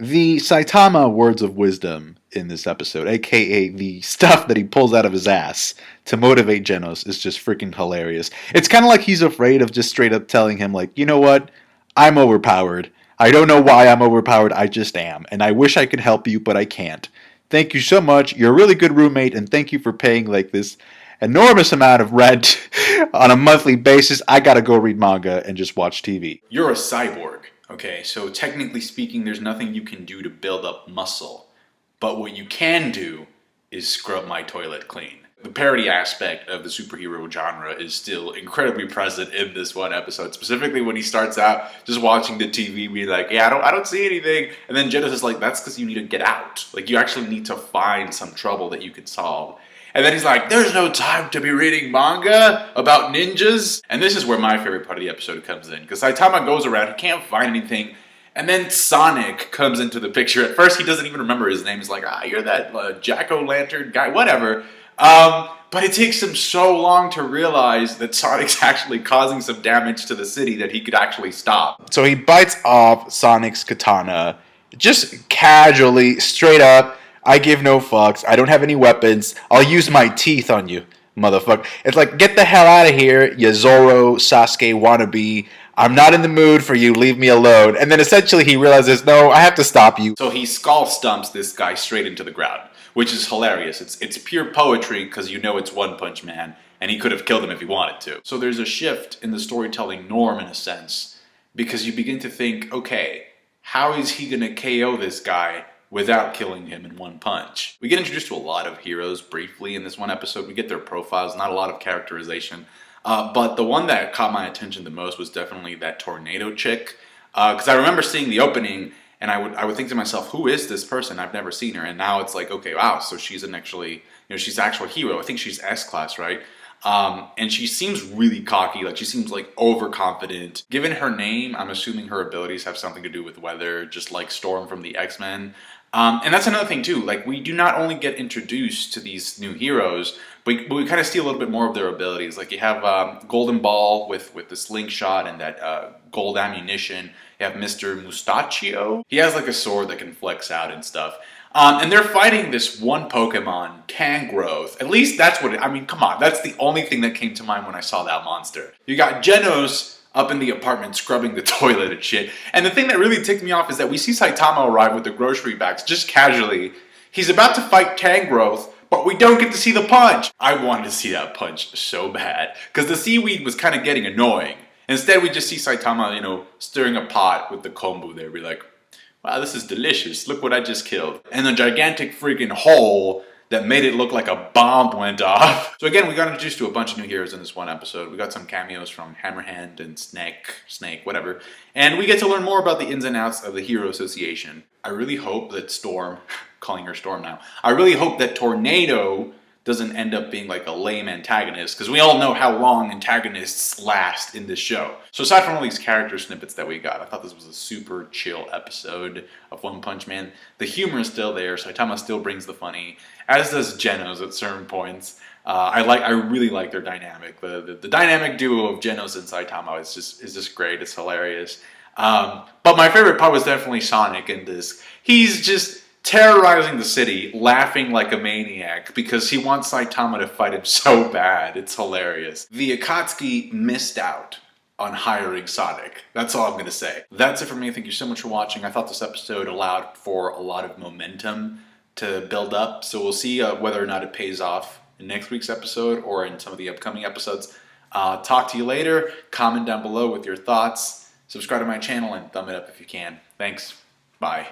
The Saitama words of wisdom in this episode, aka the stuff that he pulls out of his ass to motivate Genos, is just freaking hilarious. It's kind of like he's afraid of just straight up telling him, like, you know what? I'm overpowered. I don't know why I'm overpowered. I just am. And I wish I could help you, but I can't. Thank you so much. You're a really good roommate, and thank you for paying like this enormous amount of rent on a monthly basis. I gotta go read manga and just watch TV. You're a cyborg, okay? So technically speaking, there's nothing you can do to build up muscle. But what you can do is scrub my toilet clean. The parody aspect of the superhero genre is still incredibly present in this one episode. Specifically when he starts out just watching the TV, being like, yeah, I don't see anything. And then Genos is like, that's because you need to get out. Like, you actually need to find some trouble that you could solve. And then he's like, there's no time to be reading manga about ninjas. And this is where my favorite part of the episode comes in. Because Saitama goes around, he can't find anything. And then Sonic comes into the picture. At first, he doesn't even remember his name. He's like, you're that jack-o'-lantern guy, whatever. But it takes him so long to realize that Sonic's actually causing some damage to the city that he could actually stop. So he bites off Sonic's katana, just casually, straight up. I give no fucks. I don't have any weapons. I'll use my teeth on you, motherfucker. It's like, get the hell out of here, you Zoro, Sasuke wannabe. I'm not in the mood for you. Leave me alone. And then essentially he realizes, no, I have to stop you. So he skull stumps this guy straight into the ground, which is hilarious. It's pure poetry because you know it's One Punch Man, and he could have killed him if he wanted to. So there's a shift in the storytelling norm in a sense, because you begin to think, okay, how is he going to KO this guy without killing him in one punch? We get introduced to a lot of heroes briefly in this one episode. We get their profiles, not a lot of characterization. But the one that caught my attention the most was definitely that tornado chick. Because I remember seeing the opening, and I would think to myself, who is this person? I've never seen her. And now it's like, okay, wow, so she's she's an actual hero. I think she's S-class, right? And she seems really cocky, like she seems like overconfident. Given her name, I'm assuming her abilities have something to do with weather, just like Storm from the X-Men. And that's another thing too, like we do not only get introduced to these new heroes, but we kind of see a little bit more of their abilities. Like you have Golden Ball with the slingshot and that gold ammunition. You have Mr. Mustachio. He has like a sword that can flex out and stuff. And they're fighting this one Pokemon, Tangrowth. At least that's what I mean, come on. That's the only thing that came to mind when I saw that monster. You got Genos up in the apartment scrubbing the toilet and shit. And the thing that really ticked me off is that we see Saitama arrive with the grocery bags just casually. He's about to fight Tangrowth, but we don't get to see the punch. I wanted to see that punch so bad, because the seaweed was kind of getting annoying. Instead, we just see Saitama, stirring a pot with the kombu there. We're like, wow, this is delicious. Look what I just killed. And the gigantic freaking hole that made it look like a bomb went off. So again, we got introduced to a bunch of new heroes in this one episode. We got some cameos from Hammerhand and Snake, whatever. And we get to learn more about the ins and outs of the Hero Association. I really hope that Storm, calling her Storm now, I really hope that Tornado doesn't end up being like a lame antagonist, because we all know how long antagonists last in this show. So aside from all these character snippets that we got, I thought this was a super chill episode of One Punch Man. The humor is still there, Saitama still brings the funny, as does Genos at certain points. I really like their dynamic. The dynamic duo of Genos and Saitama is just great. It's hilarious. But my favorite part was definitely Sonic in this. He's just terrorizing the city, laughing like a maniac because he wants Saitama to fight him so bad. It's hilarious. The Akatsuki missed out on hiring Sonic. That's all I'm going to say. That's it for me. Thank you so much for watching. I thought this episode allowed for a lot of momentum to build up, so we'll see whether or not it pays off in next week's episode or in some of the upcoming episodes. Talk to you later. Comment down below with your thoughts. Subscribe to my channel and thumb it up if you can. Thanks. Bye.